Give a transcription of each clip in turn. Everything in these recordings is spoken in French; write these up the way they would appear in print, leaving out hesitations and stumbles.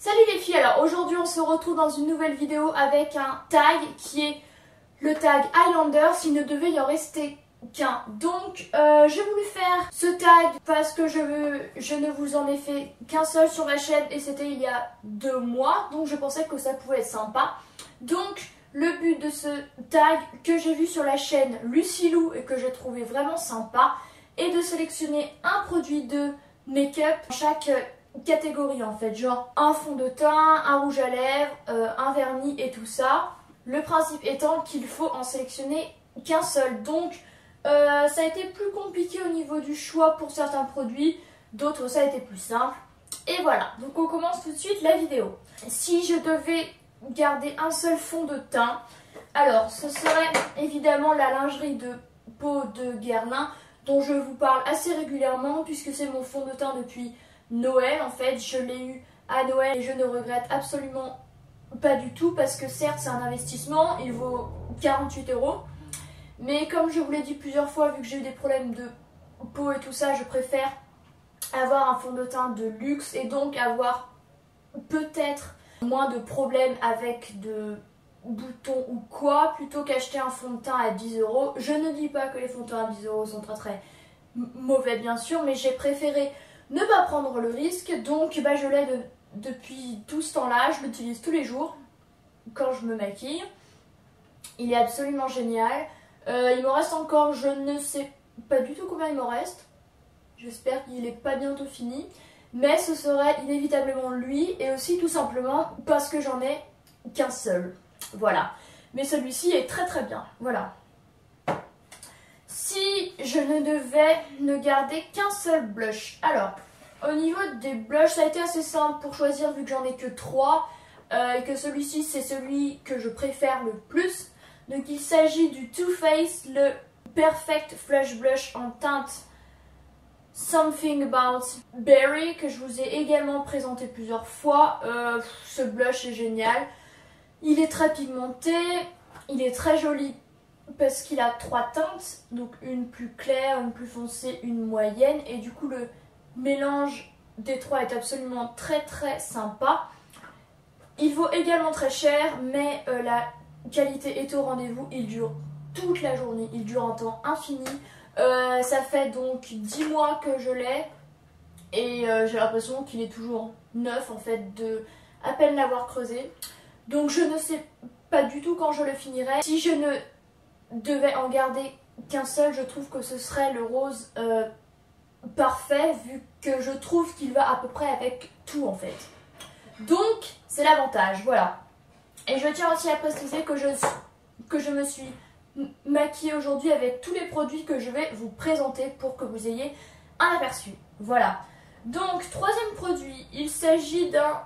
Salut les filles, alors aujourd'hui on se retrouve dans une nouvelle vidéo avec un tag qui est le tag Highlanders, il ne devait y en rester qu'un. Donc j'ai voulu faire ce tag parce que je ne vous en ai fait qu'un seul sur ma chaîne et c'était il y a 2 mois, donc je pensais que ça pouvait être sympa. Donc le but de ce tag que j'ai vu sur la chaîne Lucilou et que j'ai trouvé vraiment sympa est de sélectionner un produit de make-up chaque catégorie en fait, genre un fond de teint, un rouge à lèvres, un vernis et tout ça. Le principe étant qu'il faut en sélectionner qu'un seul. Donc ça a été plus compliqué au niveau du choix pour certains produits, d'autres ça a été plus simple. Et voilà, donc on commence tout de suite la vidéo. Si je devais garder un seul fond de teint, alors ce serait évidemment la lingerie de peau de Guerlain dont je vous parle assez régulièrement puisque c'est mon fond de teint depuis Noël. En fait, je l'ai eu à Noël et je ne regrette absolument pas du tout parce que certes c'est un investissement, il vaut 48 €. Mais comme je vous l'ai dit plusieurs fois, vu que j'ai eu des problèmes de peau et tout ça, je préfère avoir un fond de teint de luxe et donc avoir peut-être moins de problèmes avec de boutons ou quoi, plutôt qu'acheter un fond de teint à 10 €. Je ne dis pas que les fonds de teint à 10 € sont très mauvais bien sûr, mais j'ai préféré ne pas prendre le risque, donc je l'ai depuis tout ce temps-là, je l'utilise tous les jours quand je me maquille. Il est absolument génial. Il me reste encore, je ne sais pas du tout combien il me reste. J'espère qu'il n'est pas bientôt fini. Mais ce serait inévitablement lui et aussi tout simplement parce que j'en ai qu'un seul. Voilà. Mais celui-ci est très bien. Voilà. Si je ne devais ne garder qu'un seul blush. Alors, au niveau des blushs, ça a été assez simple pour choisir vu que j'en ai que 3. Et que celui-ci, c'est celui que je préfère le plus. Donc il s'agit du Too Faced, le Perfect Flush Blush en teinte Something About Berry, que je vous ai également présenté plusieurs fois. Ce blush est génial. Il est très pigmenté, il est très joli parce qu'il a 3 teintes, donc une plus claire, une plus foncée, une moyenne. Et du coup le mélange des 3 est absolument très sympa. Il vaut également très cher, mais la qualité est au rendez-vous. Il dure toute la journée, il dure un temps infini. Ça fait donc 10 mois que je l'ai et j'ai l'impression qu'il est toujours neuf en fait, de à peine l'avoir creusé. Donc je ne sais pas du tout quand je le finirai. Si je ne devais en garder qu'un seul, je trouve que ce serait le rose parfait, vu que je trouve qu'il va à peu près avec tout en fait. Donc c'est l'avantage, voilà. Et je tiens aussi à préciser que je me suis maquillée aujourd'hui avec tous les produits que je vais vous présenter pour que vous ayez un aperçu. Voilà. Donc troisième produit, il s'agit d'un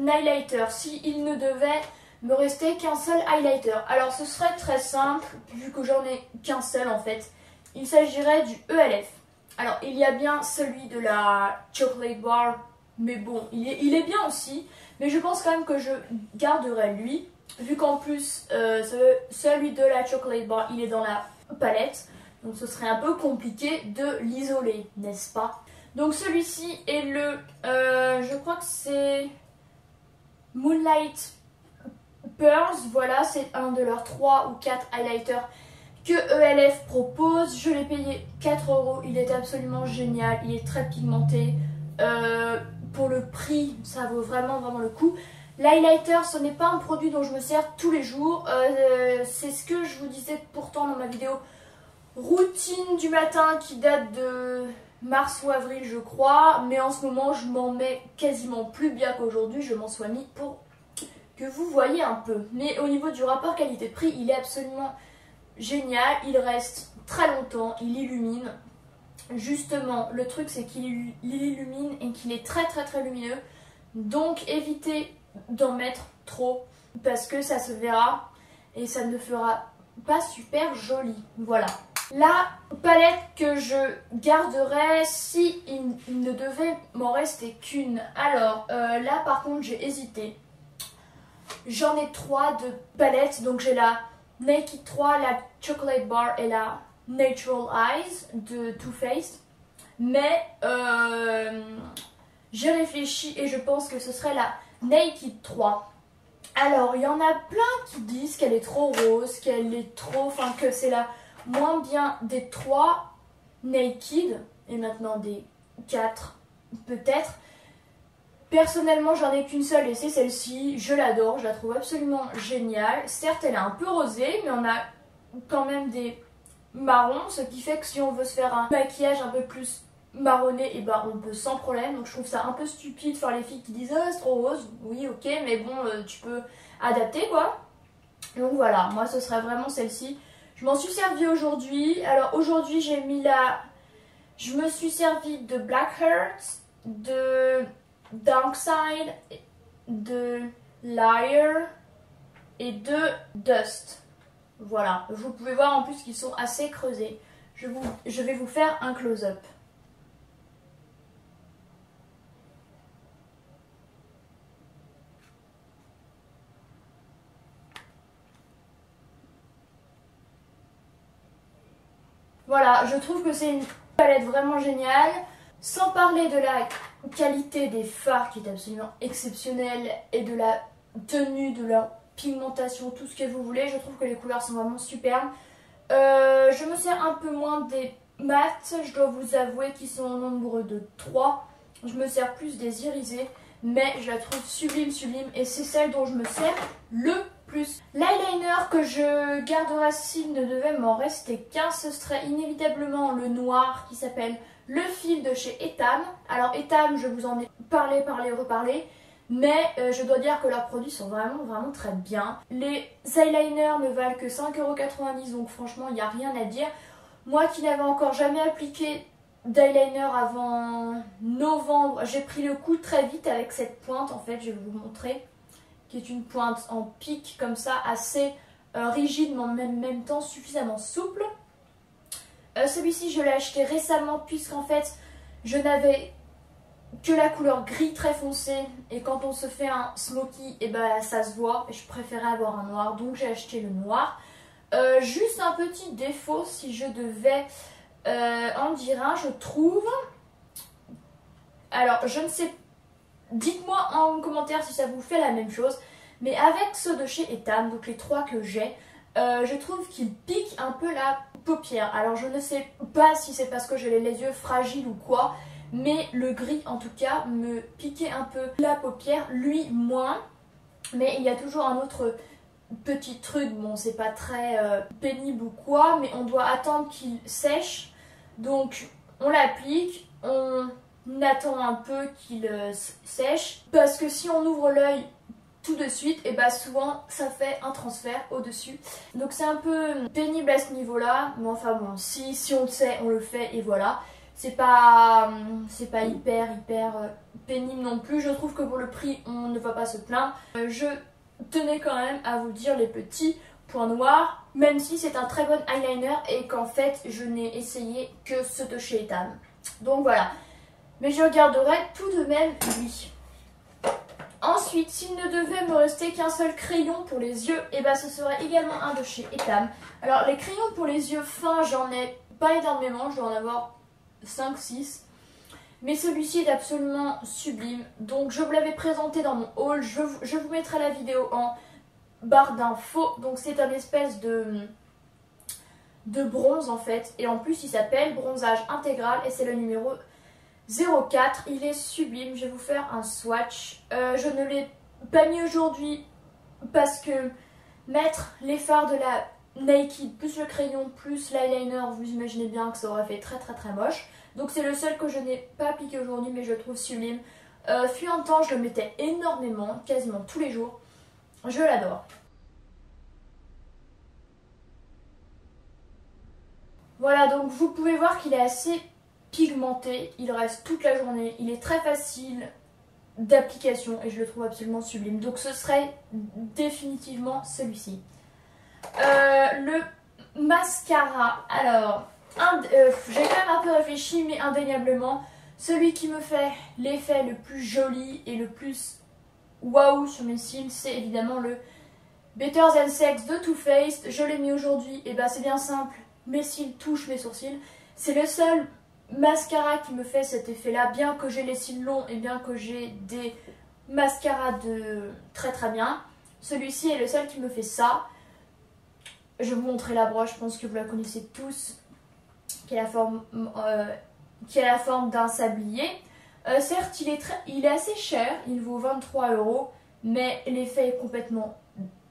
highlighter. S'il ne devait me rester qu'un seul highlighter, alors ce serait très simple vu que j'en ai qu'un seul en fait. Il s'agirait du ELF. Alors il y a bien celui de la Chocolate Bar, mais bon, il est bien aussi. Mais je pense quand même que je garderai lui, vu qu'en plus celui de la Chocolate Bar, il est dans la palette. Donc ce serait un peu compliqué de l'isoler, n'est-ce pas? Donc celui-ci est le, je crois que c'est Moonlight Pearls. Voilà, c'est un de leurs 3 ou 4 highlighters que ELF propose. Je l'ai payé 4 €, il est absolument génial, il est très pigmenté. Pour le prix, ça vaut vraiment le coup. L'highlighter, ce n'est pas un produit dont je me sers tous les jours. C'est ce que je vous disais pourtant dans ma vidéo routine du matin qui date de mars ou avril je crois. Mais en ce moment, je m'en mets quasiment plus, bien qu'aujourd'hui je m'en sois mis pour que vous voyez un peu. Mais au niveau du rapport qualité-prix, il est absolument génial. Il reste très longtemps, il illumine. Justement, le truc c'est qu'il illumine et qu'il est très lumineux. Donc évitez d'en mettre trop parce que ça se verra et ça ne fera pas super joli. Voilà. La palette que je garderai si il ne devait m'en rester qu'une. Alors là par contre j'ai hésité. J'en ai 3 de palettes. Donc j'ai la Naked 3, la Chocolate Bar et la Natural Eyes de Too Faced. Mais j'ai réfléchi et je pense que ce serait la Naked 3. Alors, il y en a plein qui disent qu'elle est trop rose, qu'elle est trop... Enfin, que c'est la moins bien des 3 Naked, et maintenant des 4 peut-être. Personnellement, j'en ai qu'une seule et c'est celle-ci. Je l'adore, je la trouve absolument géniale. Certes, elle est un peu rosée, mais on a quand même des marrons, ce qui fait que si on veut se faire un maquillage un peu plus marronné, et ben on peut sans problème. Donc je trouve ça un peu stupide faire les filles qui disent ah c'est trop rose. Oui, ok, mais bon, tu peux adapter quoi. Donc voilà, moi ce serait vraiment celle-ci. Je m'en suis servie aujourd'hui. Alors aujourd'hui, j'ai mis la... Je me suis servie de Blackheart, de Darkside, de Liar et de Dust. Voilà, vous pouvez voir en plus qu'ils sont assez creusés. Je vais vous faire un close-up. Voilà, je trouve que c'est une palette vraiment géniale. Sans parler de la qualité des fards qui est absolument exceptionnelle et de la tenue, de leur pigmentation, tout ce que vous voulez. Je trouve que les couleurs sont vraiment superbes. Je me sers un peu moins des mattes, je dois vous avouer qu'ils sont au nombre de 3. Je me sers plus des irisés, mais je la trouve sublime, sublime. Et c'est celle dont je me sers le plus. L'eyeliner que je garderai s'il ne devait m'en rester qu'un, ce serait inévitablement le noir qui s'appelle le fil de chez Etam. Alors Etam, je vous en ai parlé, reparlé. Mais je dois dire que leurs produits sont vraiment très bien. Les eyeliners ne valent que 5,90 €, donc franchement il n'y a rien à dire. Moi qui n'avais encore jamais appliqué d'eyeliner avant novembre, j'ai pris le coup très vite avec cette pointe en fait, je vais vous montrer. Qui est une pointe en pic comme ça, assez rigide mais en même temps suffisamment souple. Celui-ci je l'ai acheté récemment puisqu'en fait je n'avais que la couleur gris très foncé et quand on se fait un smoky et ben ça se voit et je préférais avoir un noir donc j'ai acheté le noir. Juste un petit défaut si je devais en dire un, je trouve. Alors je ne sais, dites-moi en commentaire si ça vous fait la même chose, mais avec ceux de chez Etam, donc les 3 que j'ai, je trouve qu'ils piquent un peu la paupière. Alors je ne sais pas si c'est parce que j'ai les yeux fragiles ou quoi, mais le gris en tout cas me piquait un peu la paupière, lui moins. Mais il y a toujours un autre petit truc, bon c'est pas très pénible ou quoi, mais on doit attendre qu'il sèche. Donc on l'applique, on attend un peu qu'il sèche, parce que si on ouvre l'œil tout de suite, et bah souvent ça fait un transfert au dessus. Donc c'est un peu pénible à ce niveau là, mais enfin bon, si on le sait, on le fait et voilà. C'est pas hyper pénible non plus. Je trouve que pour le prix, on ne va pas se plaindre. Je tenais quand même à vous dire les petits points noirs, même si c'est un très bon eyeliner et qu'en fait, je n'ai essayé que ceux de chez Etam. Donc voilà. Mais je regarderai tout de même lui. Ensuite, s'il ne devait me rester qu'un seul crayon pour les yeux, et ben ce serait également un de chez Etam. Alors les crayons pour les yeux fins, j'en ai pas énormément, je dois en avoir 5-6, mais celui-ci est absolument sublime. Donc je vous l'avais présenté dans mon haul, je vous mettrai la vidéo en barre d'infos. Donc c'est un espèce de bronze en fait, et en plus il s'appelle bronzage intégral et c'est le numéro 04. Il est sublime, je vais vous faire un swatch. Je ne l'ai pas mis aujourd'hui parce que mettre les fards de la Naked plus le crayon plus l'eyeliner, vous imaginez bien que ça aurait fait très moche. Donc c'est le seul que je n'ai pas appliqué aujourd'hui, mais je le trouve sublime. Fut un temps, je le mettais énormément, quasiment tous les jours. Je l'adore. Voilà, donc vous pouvez voir qu'il est assez pigmenté. Il reste toute la journée. Il est très facile d'application et je le trouve absolument sublime. Donc ce serait définitivement celui-ci. Le mascara. Alors, j'ai quand même un peu réfléchi, mais indéniablement, celui qui me fait l'effet le plus joli et le plus waouh sur mes cils, c'est évidemment le Better Than Sex de Too Faced. Je l'ai mis aujourd'hui, et bah c'est bien simple, mes cils touchent mes sourcils. C'est le seul mascara qui me fait cet effet là, bien que j'ai les cils longs et bien que j'ai des mascara de très très bien. Celui-ci est le seul qui me fait ça. Je vais vous montrer la broche, je pense que vous la connaissez tous, qui a la forme d'un sablier. Certes, il est assez cher, il vaut 23 €, mais l'effet est complètement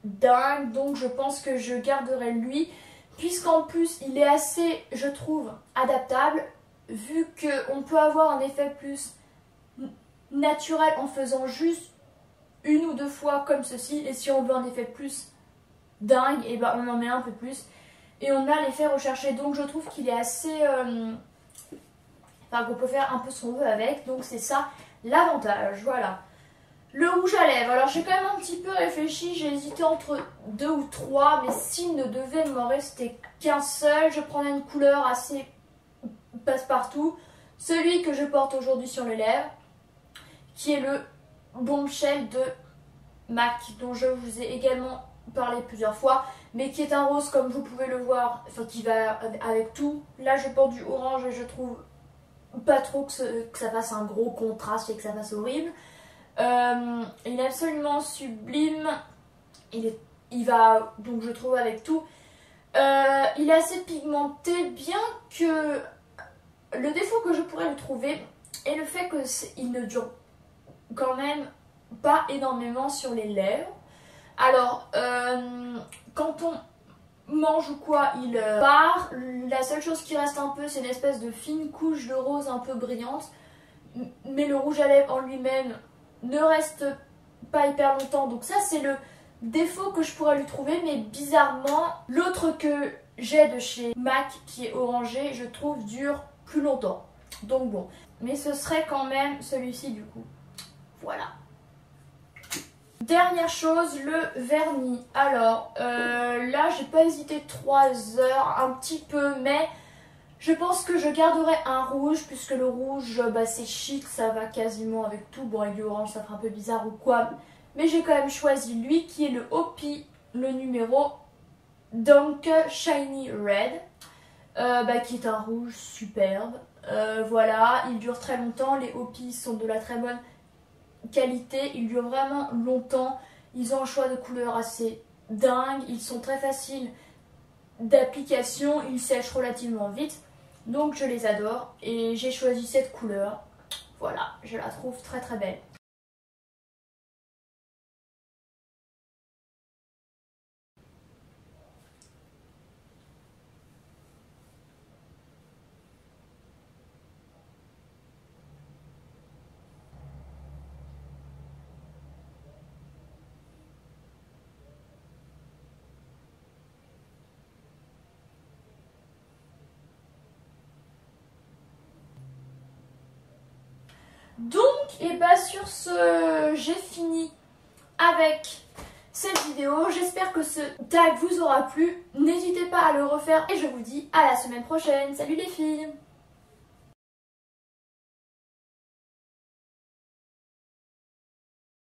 dingue, donc je pense que je garderai lui, puisqu'en plus il est assez, je trouve, adaptable, vu qu'on peut avoir un effet plus naturel en faisant juste une ou deux fois comme ceci, et si on veut un effet plus dingue, et ben on en met un peu plus, et on a l'effet recherché, donc je trouve qu'il est assez... Enfin, qu'on peut faire un peu ce qu'on veut avec, donc c'est ça l'avantage, voilà. Le rouge à lèvres, alors j'ai quand même un petit peu réfléchi, j'ai hésité entre 2 ou 3, mais s'il ne devait m'en rester qu'un seul, je prendrais une couleur assez passe-partout, celui que je porte aujourd'hui sur les lèvres, qui est le Bombshell de MAC, dont je vous ai également parlé plusieurs fois, mais qui est un rose comme vous pouvez le voir, enfin qui va avec tout. Là je porte du orange et je trouve pas trop que ça fasse un gros contraste et que ça fasse horrible. Il est absolument sublime, il va donc je trouve avec tout. Il est assez pigmenté, bien que le défaut que je pourrais lui trouver est le fait qu'il ne dure quand même pas énormément sur les lèvres. Alors quand on mange ou quoi, il part. La seule chose qui reste un peu, c'est une espèce de fine couche de rose un peu brillante, mais le rouge à lèvres en lui-même ne reste pas hyper longtemps, donc ça c'est le défaut que je pourrais lui trouver. Mais bizarrement, l'autre que j'ai de chez MAC qui est orangé, je trouve dure plus longtemps, donc bon, mais ce serait quand même celui-ci du coup, voilà. Dernière chose, le vernis. Alors là j'ai pas hésité 3 heures, un petit peu, mais je pense que je garderai un rouge, puisque le rouge bah, c'est chic, ça va quasiment avec tout. Bon, avec l'orange ça fera un peu bizarre ou quoi, mais j'ai quand même choisi lui qui est le Hopi, le numéro donc Shiny Red, qui est un rouge superbe. Voilà, il dure très longtemps, les Hopi sont de la très bonne qualité, ils durent vraiment longtemps, ils ont un choix de couleurs assez dingue, ils sont très faciles d'application, ils sèchent relativement vite, donc je les adore et j'ai choisi cette couleur. Voilà, je la trouve très très belle. Donc, et bah sur ce, j'ai fini avec cette vidéo. J'espère que ce tag vous aura plu. N'hésitez pas à le refaire et je vous dis à la semaine prochaine. Salut les filles!